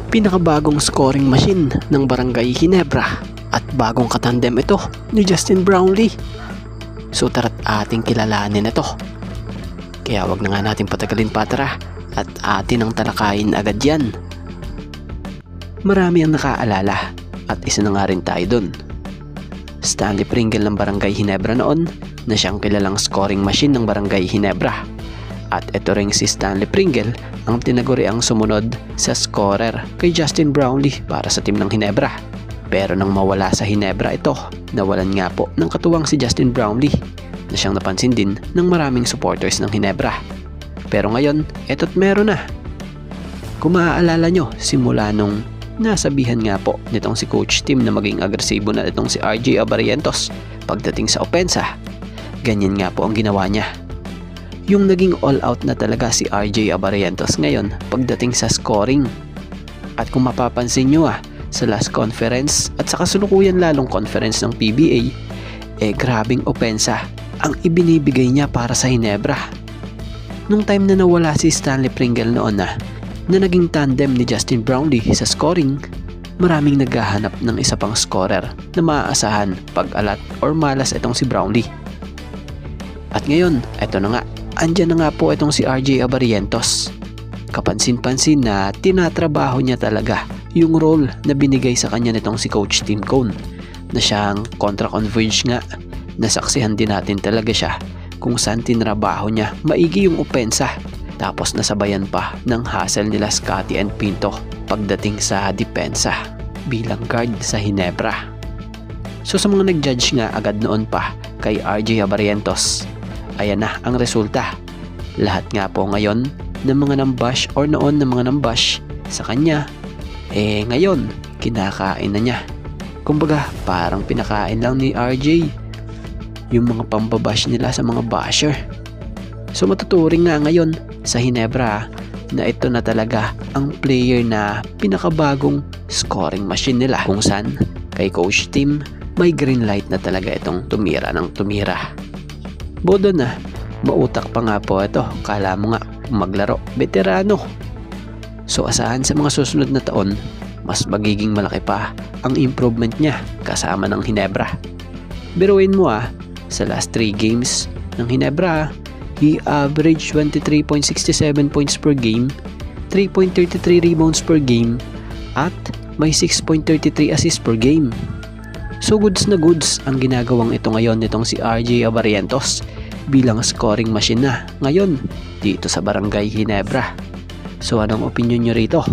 pinakabagong scoring machine ng Barangay Ginebra at bagong katandem ito ni Justin Brownlee. So tara't ating kilalanin ito. Kaya wag na nga natin patagalin pa, tara at atin ang talakayin agad yan. Marami ang nakaalala at isa na nga rin tayo dun. Stanley Pringle ng Barangay Ginebra noon na siyang kilalang scoring machine ng Barangay Ginebra. At ito ring si Stanley Pringle ang tinaguri ang sumunod sa scorer kay Justin Brownlee para sa team ng Ginebra. Pero nang mawala sa Ginebra ito, nawalan nga po ng katuwang si Justin Brownlee na siyang napansin din ng maraming supporters ng Ginebra. Pero ngayon, eto't meron na. Kung maaalala nyo, simula nung nasabihan nga po nitong si Coach Tim na maging agresibo na itong si RJ Abarientos pagdating sa opensa, ganyan nga po ang ginawa niya. Yung naging all out na talaga si RJ Abarientos ngayon pagdating sa scoring. At kung mapapansin nyo sa last conference at sa kasalukuyan lalong conference ng PBA, grabing opensa ang ibinibigay niya para sa Ginebra. Nung time na nawala si Stanley Pringle noon na naging tandem ni Justin Brownlee sa scoring, maraming naghahanap ng isa pang scorer na maaasahan pag alat or malas itong si Brownlee. At ngayon, eto na nga, andyan na nga po itong si RJ Abarientos. Kapansin-pansin na tinatrabaho niya talaga yung role na binigay sa kanya nitong si Coach Tim Cone, na siyang contra-converge nga. Nasaksihan din natin talaga siya kung saan tinrabaho niya maigi yung opensa, tapos nasabayan pa ng hustle nila Scotty and Pinto pagdating sa depensa bilang guard sa Ginebra. So sa mga nag-judge nga agad noon pa kay RJ Abarientos, ayan na ang resulta. Lahat nga po ngayon ng mga nambash or noon ng mga nambash sa kanya, ngayon kinakain na niya. Kumbaga parang pinakain lang ni RJ yung mga pambabash nila sa mga basher. So matuturing nga ngayon sa Ginebra na ito na talaga ang player na pinakabagong scoring machine nila, kung saan kay Coach Tim may green light na talaga itong tumira ng tumira. Bodo na, mautak pa nga po ito. Kala mo nga maglaro, veterano. So asahan sa mga susunod na taon, mas magiging malaki pa ang improvement niya kasama ng Ginebra. Biruin mo sa last 3 games ng Ginebra, he averaged 23.67 points per game, 3.33 rebounds per game, at may 6.33 assists per game. So goods na goods ang ginagawang ito ngayon nitong si RJ Abarientos bilang scoring machine na ngayon dito sa Barangay Ginebra. So anong opinion nyo rito?